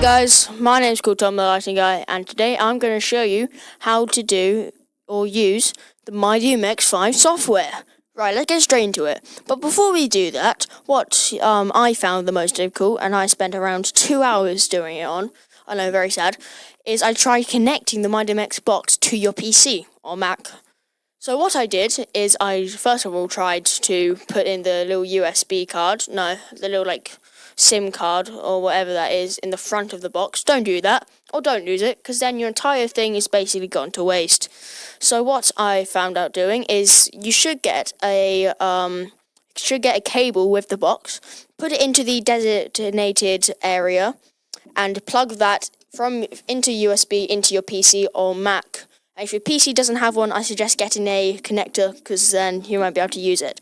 Guys, my name's called Tom the Lighting Guy, and today I'm going to show you how to do or use the My DMX 5 software. Right, let's get straight into it. But before we do that, what I found the most difficult, and I spent around 2 hours doing it on, I know, very sad, is I tried connecting the My DMX box to your PC or Mac. So what I did is I first of all tried to put in the little USB card, the little SIM card or whatever that is in the front of the box. Don't do that, or don't use it, because then your entire thing is basically gone to waste. So what I found out doing is you should get a cable with the box, put it into the designated area, and plug that into USB into your PC or Mac. And if your PC doesn't have one, I suggest getting a connector, because then you won't be able to use it.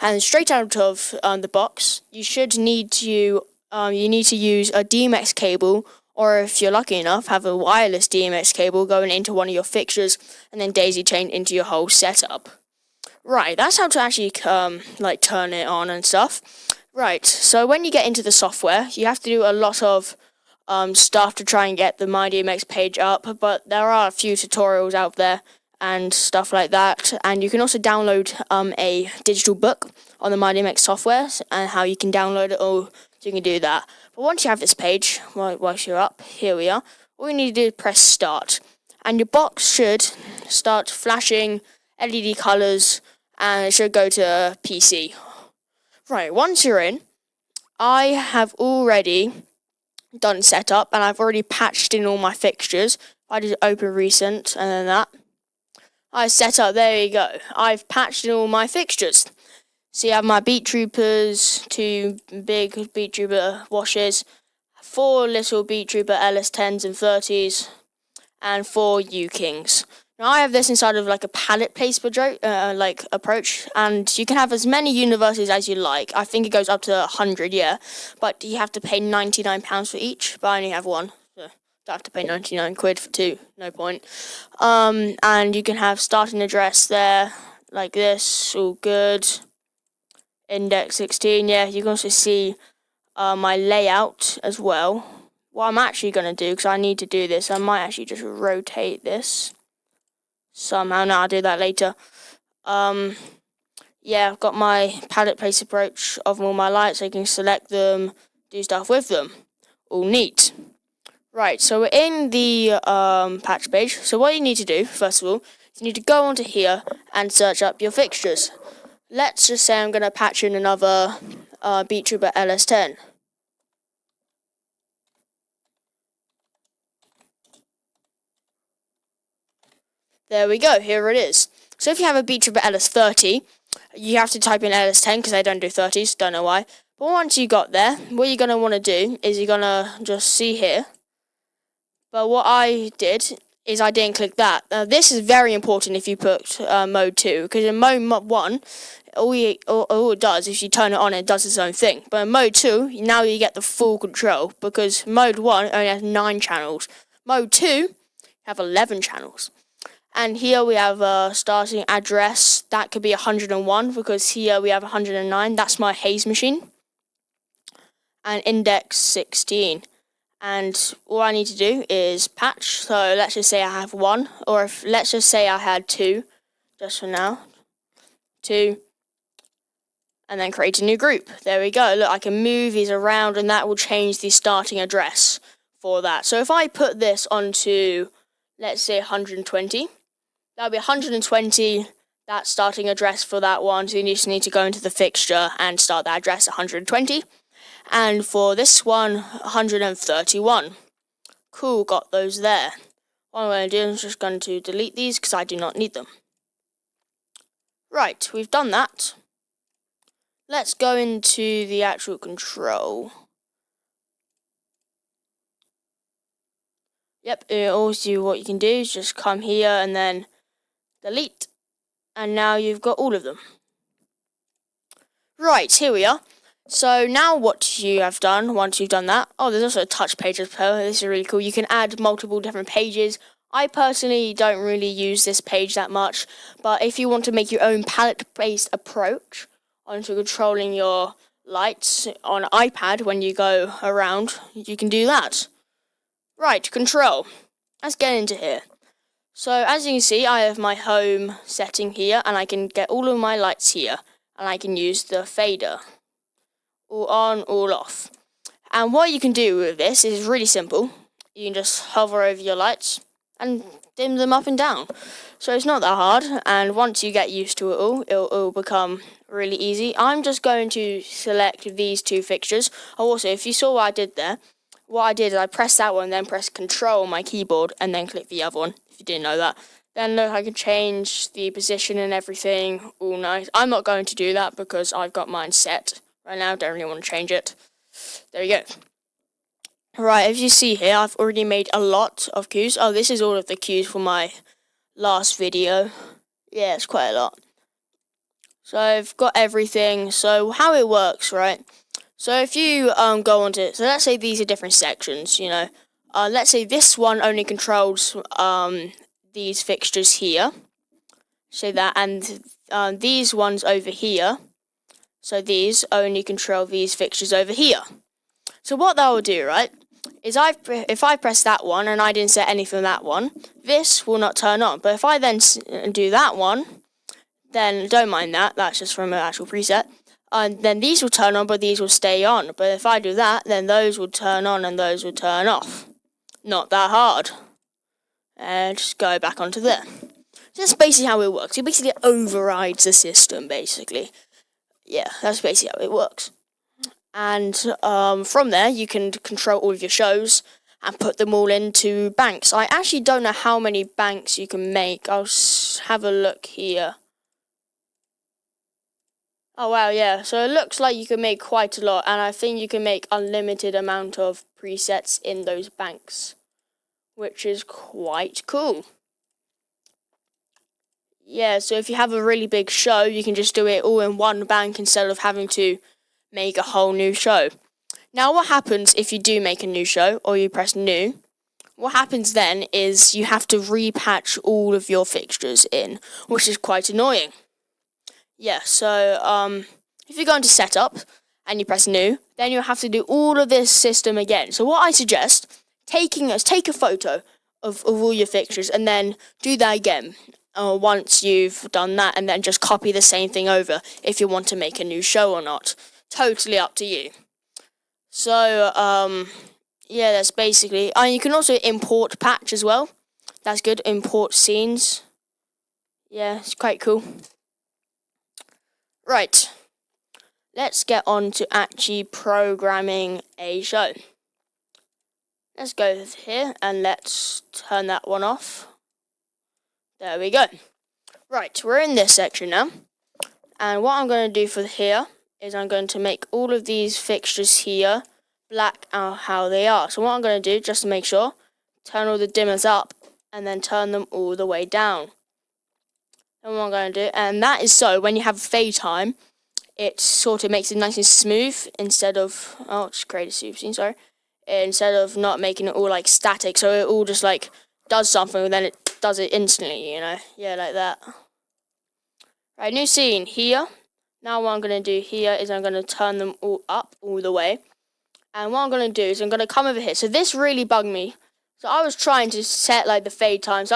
And straight out of the box, you need to use a DMX cable, or if you're lucky enough, have a wireless DMX cable going into one of your fixtures, and then daisy chain into your whole setup. Right, that's how to actually turn it on and stuff. Right, so when you get into the software, you have to do a lot of stuff to try and get the My DMX page up, but there are a few tutorials out there and stuff like that, and you can also download a digital book on the My DMX software and how you can download it all, so you can do that. But once you have this page, once you're up, here we are, all you need to do is press start, and your box should start flashing LED colours, and it should go to PC. Right, once you're in, I have already done setup, and I've already patched in all my fixtures. I did open recent, and then that. I set up, there you go. I've patched in all my fixtures. So you have my Beat Troopers, 2 big Beat Trooper washes, 4 little Beat Trooper LS10s and 30s, and 4 U-Kings. Now I have this inside of a pallet placement approach, and you can have as many universes as you like. I think it goes up to 100, yeah, but you have to pay £99 for each, but I only have one, so I have to pay 99 quid for 2, no point. And you can have starting address there, like this, all good. Index 16, yeah, you can also see my layout as well. What I'm actually going to do, because I need to do this, I might actually just rotate this somehow. No, I'll do that later. Yeah, I've got my palette place approach of all my lights, so you can select them, do stuff with them. All neat. Right, so we're in the patch page. So what you need to do, first of all, is you need to go onto here and search up your fixtures. Let's just say I'm going to patch in another Beat Trooper LS10. There we go, here it is. So if you have a Beat Trooper LS30, you have to type in LS10 because they don't do 30s, don't know why. But once you got there, what you're going to want to do is you're going to just see here. But what I did is I didn't click that. Now this is very important if you put mode 2, because in mode 1, all it does, if you turn it on, it does its own thing. But in mode 2, now you get the full control, because mode 1 only has 9 channels. Mode 2 have 11 channels. And here we have a starting address. That could be 101, because here we have 109. That's my haze machine. And index 16. And all I need to do is patch. So let's just say I have 1, or let's just say I had 2, just for now. 2. And then create a new group. There we go. Look, I can move these around, and that will change the starting address for that. So if I put this onto, let's say, 120, that'll be 120, that starting address for that one. So you just need to go into the fixture and start that address at 120. And for this one, 131. Cool, got those there. What I'm going to do is just going to delete these because I do not need them. Right, we've done that. Let's go into the actual control. Yep, also what you can do is just come here and then delete. And now you've got all of them. Right, here we are. So now what you have done, once you've done that, there's also a touch page as well. This is really cool. You can add multiple different pages. I personally don't really use this page that much, but if you want to make your own palette-based approach onto controlling your lights on iPad when you go around, you can do that. Right, control. Let's get into here. So as you can see, I have my home setting here, and I can get all of my lights here, and I can use the fader. All on, all off. And what you can do with this is really simple. You can just hover over your lights and dim them up and down. So it's not that hard, and once you get used to it all, it'll become really easy. I'm just going to select these two fixtures. Oh, also, if you saw what I did there, what I did is I pressed that one, then pressed Control on my keyboard, and then click the other one, if you didn't know that. Then look, I can change the position and everything, all nice. I'm not going to do that because I've got mine set right now, don't really want to change it. There you go. Right, as you see here, I've already made a lot of cues. Oh, this is all of the cues for my last video. Yeah, it's quite a lot. So I've got everything. So how it works, right? So if you go onto it, so let's say these are different sections, you know. Let's say this one only controls these fixtures here. Say that, and these ones over here. So these only control these fixtures over here. So what that will do, right, is if I press that one and I didn't set anything on that one, this will not turn on. But if I then do that one, then don't mind that. That's just from an actual preset. And then these will turn on, but these will stay on. But if I do that, then those will turn on and those will turn off. Not that hard. And just go back onto there. So that's basically how it works. It basically overrides the system, basically. Yeah, that's basically how it works. And from there, you can control all of your shows and put them all into banks. I actually don't know how many banks you can make. I'll have a look here. Oh wow, yeah, so it looks like you can make quite a lot, and I think you can make unlimited amount of presets in those banks, which is quite cool. Yeah, so if you have a really big show, you can just do it all in one bank instead of having to make a whole new show. Now, what happens if you do make a new show, or you press new? What happens then is you have to repatch all of your fixtures in, which is quite annoying. Yeah, so if you go into setup and you press new, then you'll have to do all of this system again. So what I suggest, take a photo of all your fixtures and then do that again once you've done that, and then just copy the same thing over if you want to make a new show or not. Totally up to you. So, yeah, that's basically... you can also import patch as well. That's good. Import scenes. Yeah, it's quite cool. Right, let's get on to actually programming a show. Let's go here and let's turn that one off. There we go. Right, we're in this section now. And what I'm going to do for here is I'm going to make all of these fixtures here black how they are. So what I'm going to do, just to make sure, turn all the dimmers up and then turn them all the way down. And what I'm going to do, and that is so when you have fade time, it sort of makes it nice and smooth instead of, just create a super scene, sorry, instead of not making it all like static, so it all just like does something and then it does it instantly, you know, yeah, like that. Right, new scene here. Now what I'm going to do here is I'm going to turn them all up all the way, and what I'm going to do is I'm going to come over here. So this really bugged me. So I was trying to set like the fade time, so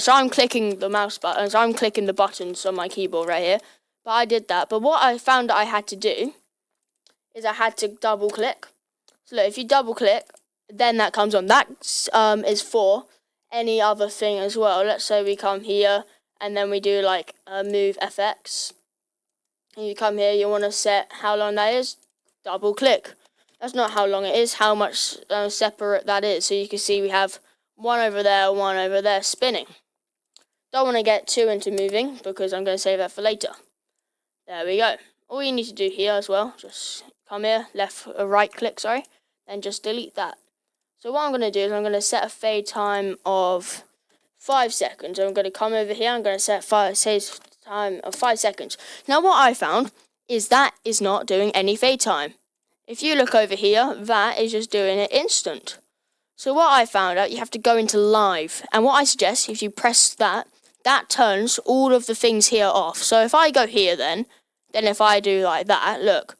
I'm clicking the mouse button, so I'm clicking the buttons on my keyboard right here. But I did that. But what I found that I had to do is I had to double click. So look, if you double click, then that comes on. That is for any other thing as well. Let's say we come here and then we do like move FX. And you come here, you want to set how long that is, double click. That's not how long it is, how much separate that is. So you can see we have one over there spinning. Don't want to get too into moving because I'm going to save that for later. There we go. All you need to do here as well, just come here, right click, then just delete that. So what I'm going to do is I'm going to set a fade time of 5 seconds. I'm going to come over here, I'm going to set save time of 5 seconds. Now what I found is that is not doing any fade time. If you look over here, that is just doing it instant. So what I found out, you have to go into live. And what I suggest, if you press that, that turns all of the things here off. So if I go here then if I do like that, look,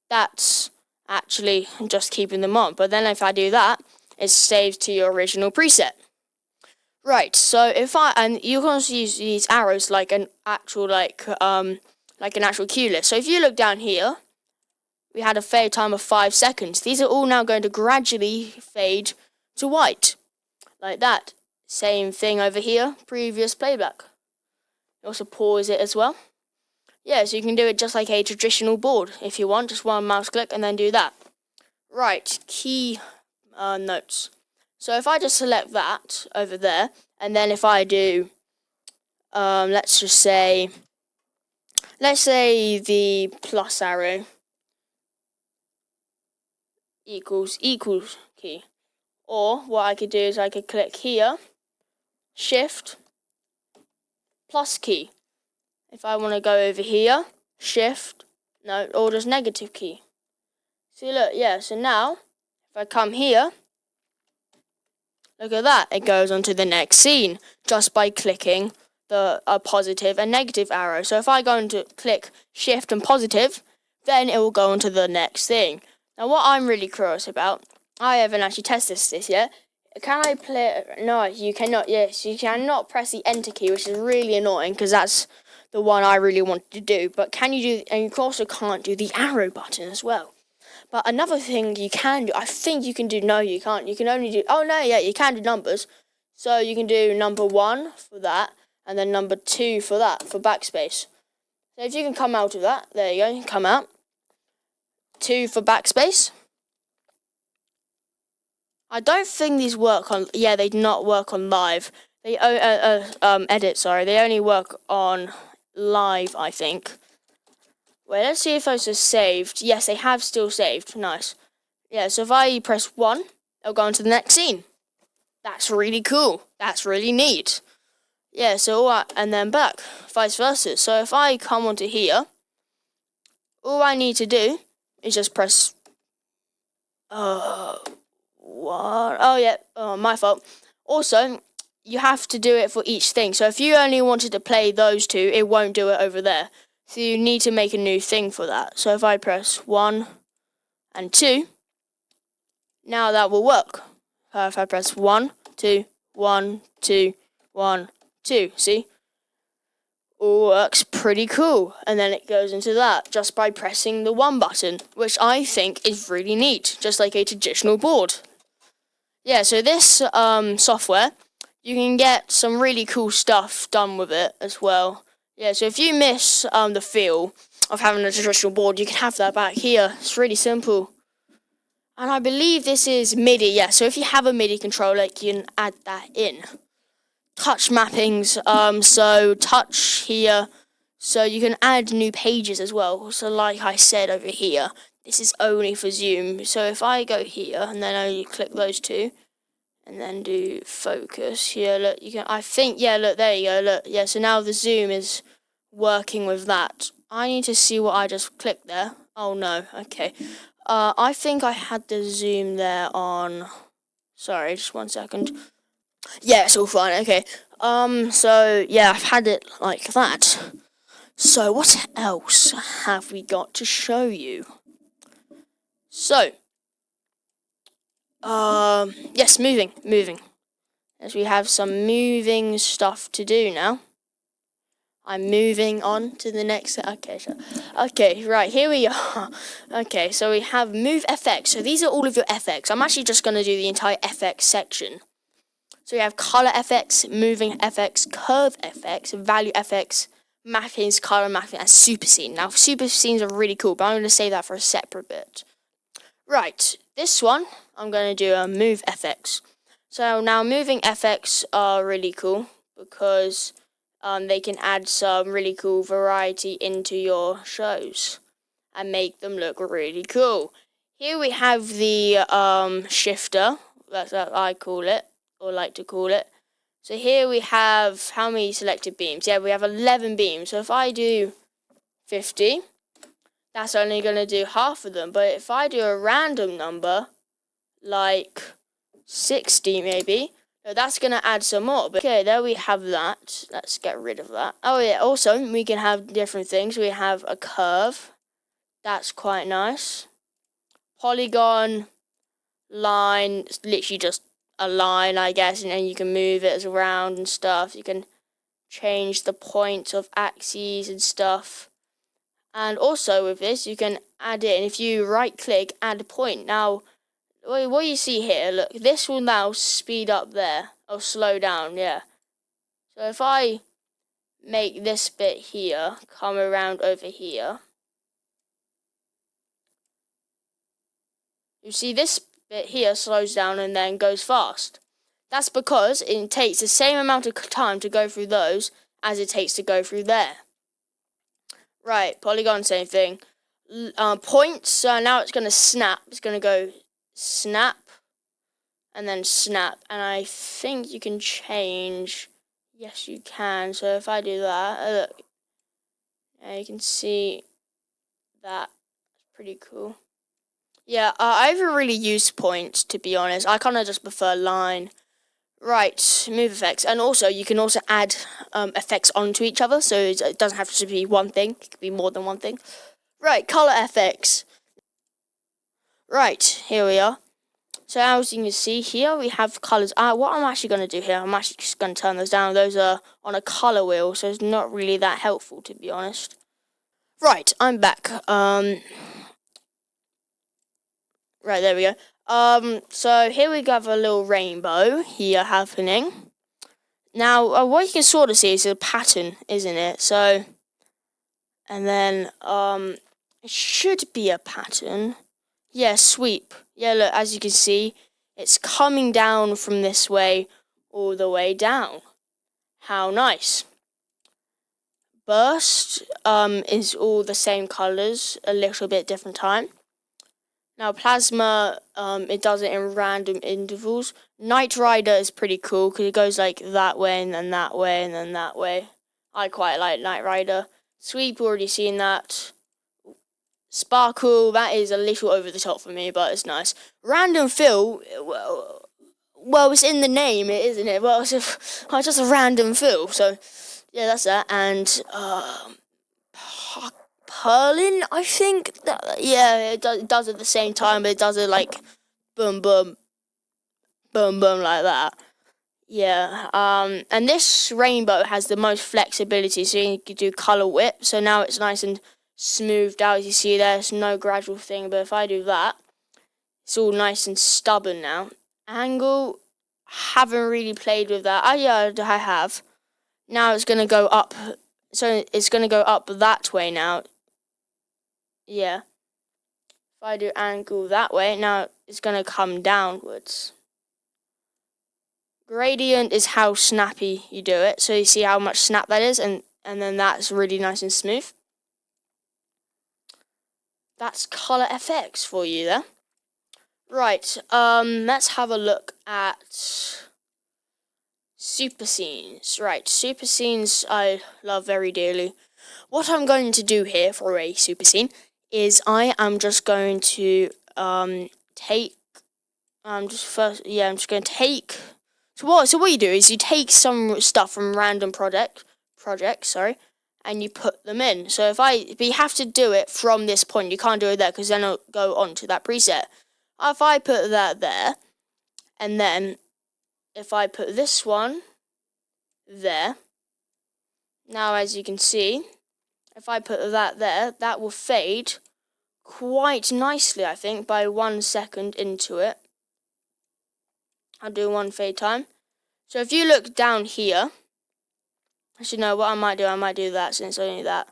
that's actually just keeping them on. But then if I do that, is saved to your original preset. Right, so and you can also use these arrows like an actual an actual cue list. So if you look down here, we had a fade time of 5 seconds. These are all now going to gradually fade to white, like that. Same thing over here, previous playback. You also pause it as well. Yeah, so you can do it just like a traditional board if you want, just one mouse click and then do that. Right, key notes. So if I just select that over there, and then if I do, let's say the plus arrow equals key. Or what I could do is I could click here, shift, plus key. If I want to go over here, shift, no, or just negative key. See, look, yeah, so now, if I come here, look at that, it goes on to the next scene, just by clicking the positive and negative arrow. So if I go into click shift and positive, then it will go on to the next thing. Now what I'm really curious about, I haven't actually tested this yet. Can I play? No, you cannot. Yes, you cannot press the enter key, which is really annoying because that's the one I really wanted to do. But can you do? And you also can't do the arrow button as well. But another thing you can do, I think you can do. No, you can't. You can only do. Oh no, yeah, you can do numbers. So you can do number 1 for that, and then number 2 for that for backspace. So if you can come out of that, there you go. Come out. 2 for backspace. I don't think these work on. Yeah, they do not work on live. They edit. Sorry, they only work on live, I think. Wait, let's see if those are saved. Yes, they have still saved. Nice. Yeah, so if I press 1, it'll go on to the next scene. That's really cool. That's really neat. Yeah, so and then back, vice versa. So if I come onto here, all I need to do is just press. What? Oh yeah. Oh, my fault. Also, you have to do it for each thing. So if you only wanted to play those 2, it won't do it over there. So you need to make a new thing for that. So if I press 1 and 2, now that will work. If I press 1, 2, 1, 2, 1, 2, see? All works pretty cool. And then it goes into that just by pressing the 1 button, which I think is really neat, just like a traditional board. Yeah, so this software, you can get some really cool stuff done with it as well. Yeah, so if you miss the feel of having a traditional board, you can have that back here. It's really simple. And I believe this is MIDI, yeah. So if you have a MIDI controller, you can add that in. Touch mappings, so touch here. So you can add new pages as well. So like I said over here, this is only for Zoom. So if I go here and then I click those 2, and then do focus here, look, you can, I think, yeah, look, there you go, look, yeah, so now the zoom is working with that. I need to see what I just clicked there. Oh no, okay. I think I had the zoom there on, sorry, just 1 second. Yeah, it's all fine, okay. So, yeah, I've had it like that. So, what else have we got to show you? So, yes, moving. As we have some moving stuff to do now. I'm moving on to the next. Okay, sure. Okay, right, here we are. Okay, so we have Move FX. So these are all of your FX. I'm actually just going to do the entire FX section. So we have Color FX, Moving FX, Curve FX, Value FX, Mappings, Color Mapping, and Super Scene. Now, Super Scenes are really cool, but I'm going to save that for a separate bit. Right, this one, I'm going to do a Move FX. So now Moving FX are really cool because they can add some really cool variety into your shows and make them look really cool. Here we have the shifter, that's what I call it, or like to call it. So here we have how many selected beams? Yeah, we have 11 beams. So if I do 50, that's only going to do half of them. But if I do a random number, like 60 maybe, that's going to add some more. But okay, there we have that. Let's get rid of that. Oh yeah, also we can have different things. We have a curve. That's quite nice. Polygon. line. It's literally just a line, I guess, and then you can move it around and stuff. You can change the points of axes and stuff. And also with this, you can add in, if you right click, add a point. Now, what you see here, look, this will now speed up there, or slow down, yeah. So if I make this bit here come around over here, you see this bit here slows down and then goes fast. That's because it takes the same amount of time to go through those as it takes to go through there. Right, polygon, same thing. Points, so now it's going to snap. It's going to go snap and then snap. And I think you can change. Yes, you can. So if I do that, look, you can see that. It's pretty cool. Yeah, I haven't really used points, to be honest. I kind of just prefer line. Right, move effects. And also, you can also add effects onto each other, so it doesn't have to be one thing. It could be more than one thing. Right, color effects. Right, here we are. So as you can see here, we have colors. What I'm actually going to do here, I'm actually just going to turn those down. Those are on a color wheel, so it's not really that helpful, to be honest. Right, I'm back. Right, there we go. So here we have a little rainbow here happening. Now, what you can sort of see is a pattern, isn't it? So, and then, it should be a pattern. Yeah, sweep. Yeah, look, as you can see, it's coming down from this way all the way down. How nice. Burst, is all the same colours, a little bit different time. Now, plasma, it does it in random intervals. Knight Rider is pretty cool because it goes like that way and then that way and then that way. I quite like Knight Rider. Sweep, already seen that. Sparkle, that is a little over the top for me, but it's nice. Random fill, well, it's in the name, isn't it? Well, it's just a random fill, so yeah, that's that. And Perlin, I think. Yeah, it does at the same time, but it does it like boom, boom, boom, boom, like that. Yeah, and this rainbow has the most flexibility, so you can do color whip. So now it's nice and smoothed out, as you see there. It's no gradual thing, but if I do that, it's all nice and stubborn now. Angle, haven't really played with that. Oh yeah, I have. Now it's going to go up, so it's going to go up that way now. Yeah. If I do angle that way, now it's going to come downwards. Gradient is how snappy you do it. So you see how much snap that is, and then that's really nice and smooth. That's color effects for you there. Right, let's have a look at super scenes. Right, super scenes I love very dearly. What I'm going to do here for a super scene is I am just going to take. I'm just going to take. So what you do is you take some stuff from random projects, and you put them in. So but you have to do it from this point. You can't do it there because then it'll go on to that preset. If I put that there, and then if I put this one there, now as you can see, if I put that there, that will fade quite nicely, I think, by 1 second into it. I'll do one fade time. So if you look down here, actually no, what I might do that since only that.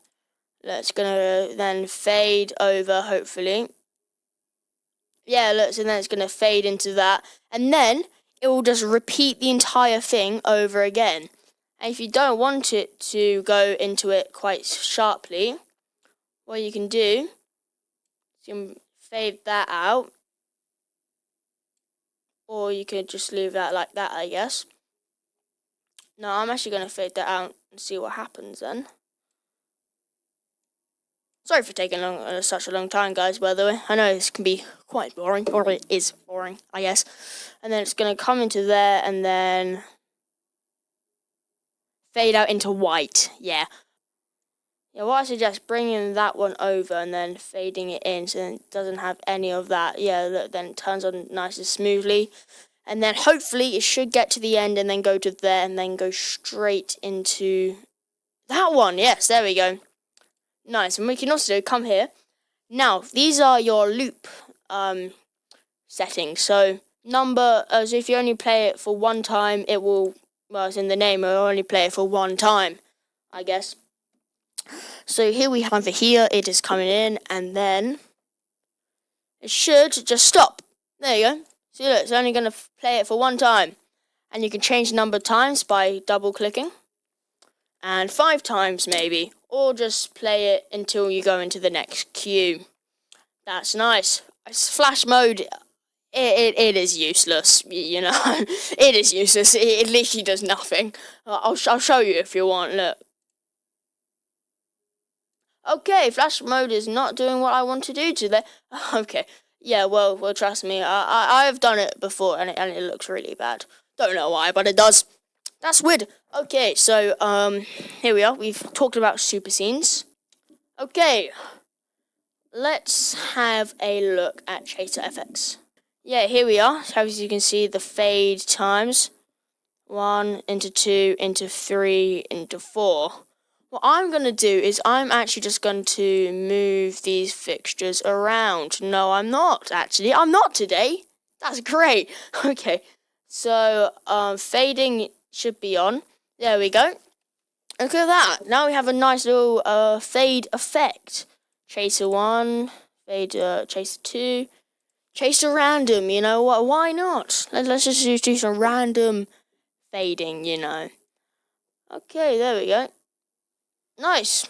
It's gonna then fade over, hopefully. Yeah, look, so then it's gonna fade into that, and then it will just repeat the entire thing over again. And if you don't want it to go into it quite sharply, what you can do is you can fade that out, or you could just leave that like that, I guess. No, I'm actually going to fade that out and see what happens then. Sorry for taking such a long time, guys, by the way. I know this can be quite boring, or it is boring, I guess. And then it's going to come into there and then fade out into white. Yeah. Yeah, what I suggest, bringing that one over and then fading it in so it doesn't have any of that. Yeah, look, then it turns on nice and smoothly. And then hopefully it should get to the end and then go to there and then go straight into that one. Yes, there we go. Nice. And we can also come here. Now, these are your loop settings. So so if you only play it for one time, it will, well, it's in the name, it'll only play it for one time, I guess. So here we have it here, it is coming in, and then it should just stop. There you go. See, look, it's only going to play it for one time. And you can change the number of times by double clicking. And 5 times maybe. Or just play it until you go into the next queue. That's nice. It's flash mode. It is useless, you know. It is useless. It literally does nothing. I'll show you if you want. Look. Okay, flash mode is not doing what I want to do today. Okay, yeah, well, trust me, I have done it before, and it looks really bad. Don't know why, but it does. That's weird. Okay, so here we are. We've talked about super scenes. Okay, let's have a look at Chaser FX. Yeah, here we are. As you can see, the fade times 1 into 2 into 3 into 4. What I'm going to do is I'm actually just going to move these fixtures around. No, I'm not, actually. I'm not today. That's great. Okay, so fading should be on. There we go. Look at that. Now we have a nice little fade effect. Chaser 1, fade Chaser 2, Chaser random, you know what? Why not? Let's just do some random fading, you know. Okay, there we go. Nice.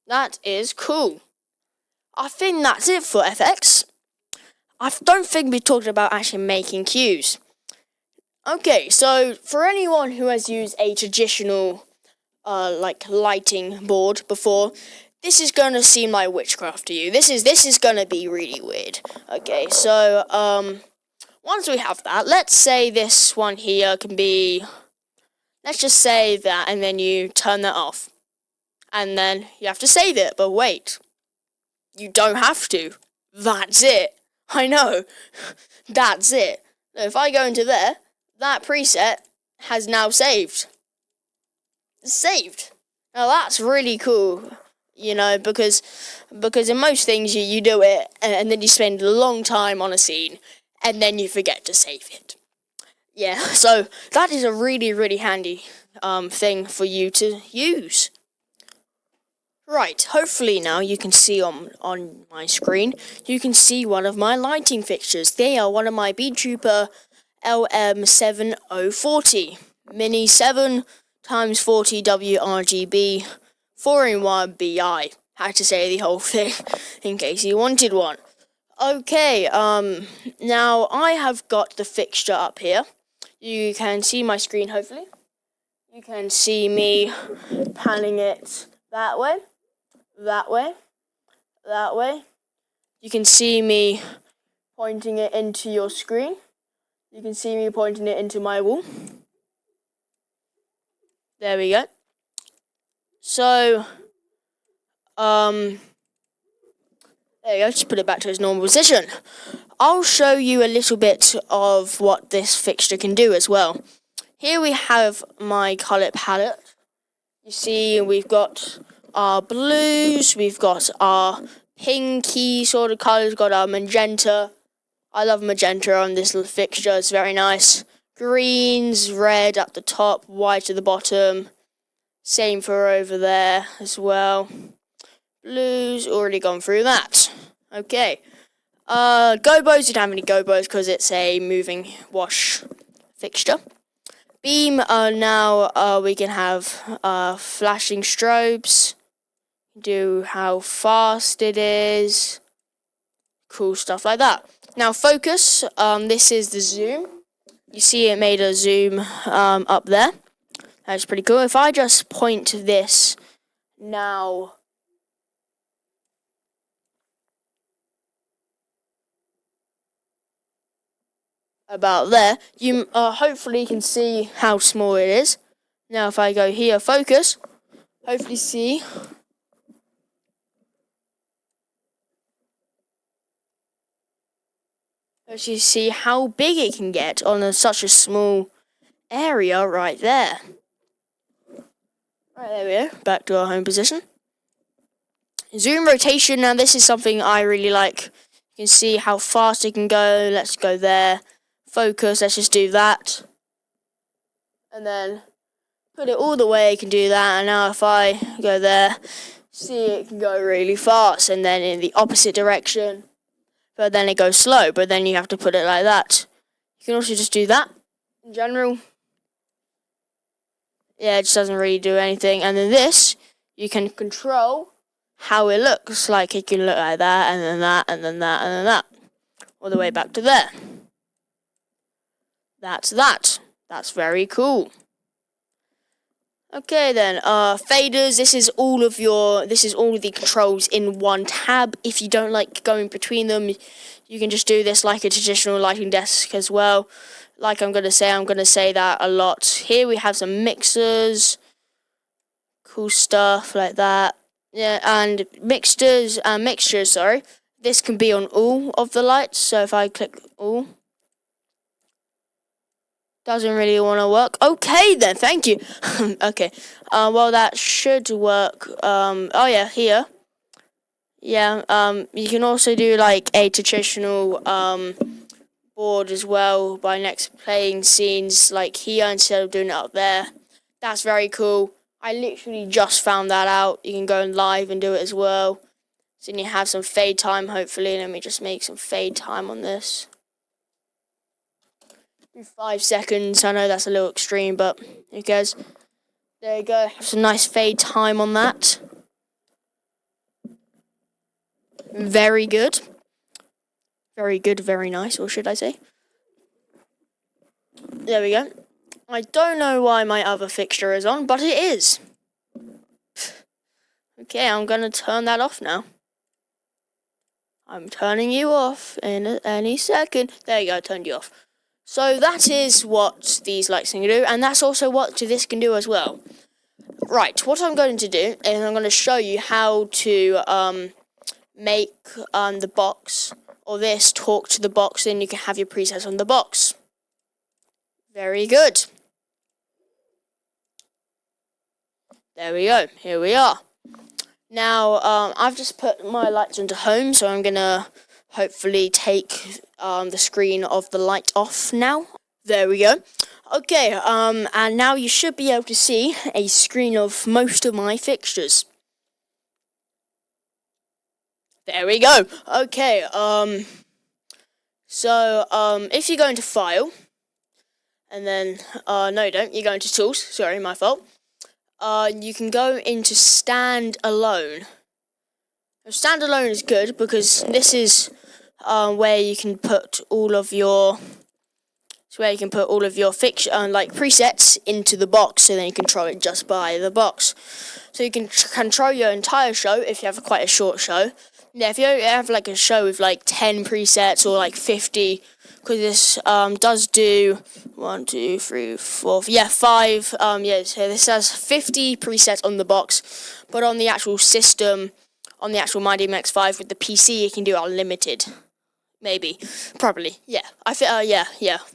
That is cool. I think that's it for FX. I don't think we talked about actually making cues. Okay, so for anyone who has used a traditional like lighting board before, this is gonna seem like witchcraft to you. This is gonna be really weird. Okay, so once we have that, let's say this one here can be, let's just say that, and then you turn that off. And then you have to save it, but wait, you don't have to. That's it. I know. That's it. If I go into there, that preset has now saved. It's saved. Now that's really cool, you know, because in most things you do it and then you spend a long time on a scene and then you forget to save it. Yeah, so that is a really, really handy thing for you to use. Right, hopefully now you can see on my screen, you can see one of my lighting fixtures. They are one of my BeatTrooper LM7040 Mini 7x40 WRGB 4-in-1 BI. Had to say the whole thing in case you wanted one. Okay, now I have got the fixture up here. You can see my screen, hopefully. You can see me panning it that way. That way. You can see me pointing it into your screen. You can see me pointing it into my wall. There we go. So, there you go, just put it back to its normal position. I'll show you a little bit of what this fixture can do as well. Here we have my colour palette. You see, we've got our blues, we've got our pinky sort of colours, got our magenta. I love magenta on this little fixture, it's very nice. Greens, red at the top, white at the bottom. Same for over there as well. Blues, already gone through that. Okay. Gobos, you don't have any gobos because it's a moving wash fixture. Beam, now we can have flashing strobes. Do how fast it is. Cool stuff like that. Now focus, this is the zoom. You see it made a zoom up there. That's pretty cool. If I just point this now about there, you hopefully can see how small it is. Now if I go here, focus, hopefully see As you see how big it can get on such a small area right there. Right, there we go. Back to our home position. Zoom rotation. Now this is something I really like. You can see how fast it can go. Let's go there. Focus. Let's just do that. And then put it all the way. You can do that. And now if I go there, see it can go really fast. And then in the opposite direction. But then it goes slow. But then you have to put it like that. You can also just do that in general. Yeah, it just doesn't really do anything. And then this, you can control how it looks. Like it can look like that, and then that, and then that, and then that. All the way back to there. That's that. That's very cool. Okay then, faders, this is all of the controls in one tab. If you don't like going between them, you can just do this like a traditional lighting desk as well. Like I'm gonna say that a lot. Here we have some mixers, cool stuff like that. Yeah, and mixtures, sorry. This can be on all of the lights, so if I click all, doesn't really want to work. Okay then, thank you. Okay, well that should work. Oh yeah, here. Yeah, you can also do like a traditional board as well by next playing scenes like here instead of doing it up there. That's very cool. I literally just found that out. You can go live and do it as well. So then you have some fade time, hopefully. Let me just make some fade time on this. Do 5 seconds. I know that's a little extreme, but who cares? There you go. Have some nice fade time on that. Very good. Very good, very nice, or should I say. There we go. I don't know why my other fixture is on, but it is. Okay, I'm going to turn that off now. I'm turning you off in any second. There you go, I turned you off. So that is what these lights can do, and that's also what this can do as well. Right, what I'm going to do is I'm going to show you how to make the box, or this, talk to the box, and you can have your presets on the box. Very good. There we go. Here we are. Now, I've just put my lights into home, so I'm going to hopefully take the screen of the light off now. There we go. Okay, and now you should be able to see a screen of most of my fixtures. There we go. Okay, so, if you go into File, and then, no you don't, you go into Tools, sorry, my fault. You can go into Standalone. Standalone is good because this is where you can put all of your fixture like presets into the box, so then you control it just by the box. So you can control your entire show if you have quite a short show. Yeah, if you have like a show with like 10 presets or like 50, because this does do 1, 2, 3, 4, yeah, 5. Yeah, so this has 50 presets on the box, but on the actual system, on the actual My DMX 5 with the PC, you can do unlimited. Maybe, probably, yeah. I feel, yeah.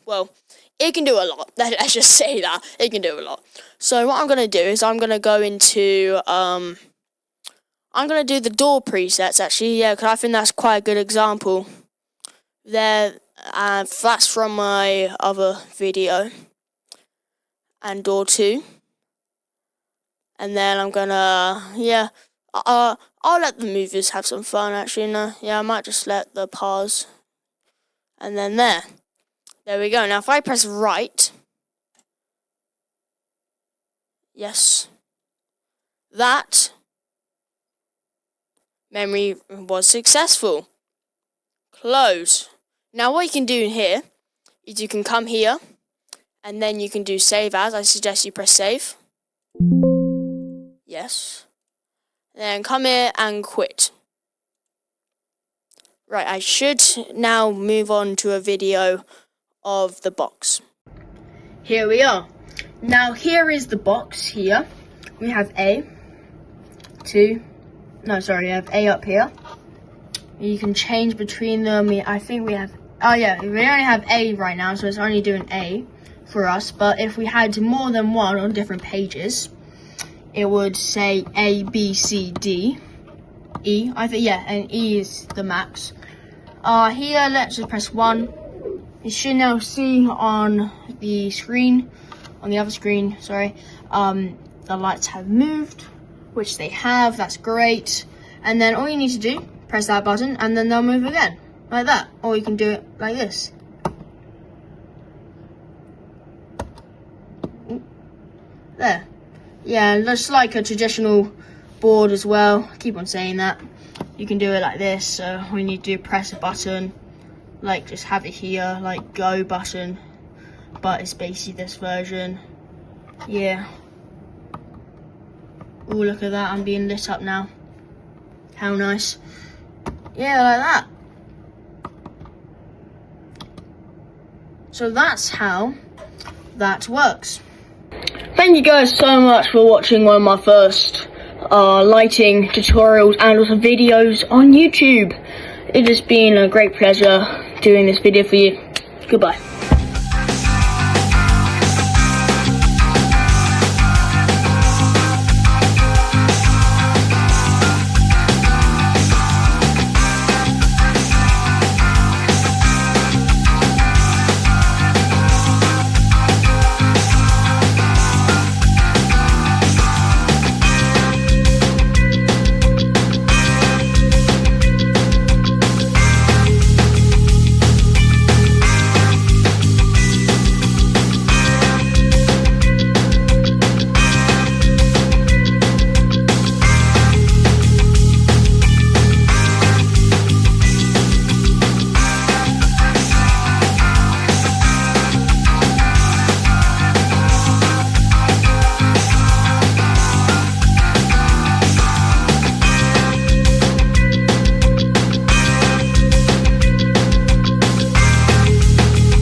Well, it can do a lot. Let's just say that it can do a lot. So what I'm gonna do is I'm gonna go into I'm going to do the door presets, actually, yeah, because I think that's quite a good example. There, that's from my other video. And door 2. And then I'm going to, yeah, I'll let the movers have some fun, actually, no, yeah, I might just let the pause. And then there we go. Now, if I press right, yes, that memory was successful. Close. Now what you can do here is you can come here and then you can do save as. I suggest you press save. Yes. Then come here and quit. Right, I should now move on to a video of the box. Here we are. Now here is the box here. We have I have A up here. You can change between them. I think we have Oh yeah, we only have A right now, so it's only doing A for us. But if we had more than one on different pages, it would say A, B, C, D, E. I think, yeah, and E is the max. Here, let's just press 1. You should now see on the screen, on the other screen, sorry, the lights have moved, which they have. That's great. And then all you need to do, press that button, and then they'll move again, like that. Or you can do it like this. There. Yeah, just like a traditional board as well. I keep on saying that. You can do it like this. So all you need to do, press a button, like just have it here, like go button. But it's basically this version. Yeah. Oh, look at that, I'm being lit up now. How nice. Yeah, like that. So that's how that works. Thank you guys so much for watching one of my first lighting tutorials and also videos on YouTube. It has been a great pleasure doing this video for you. Goodbye.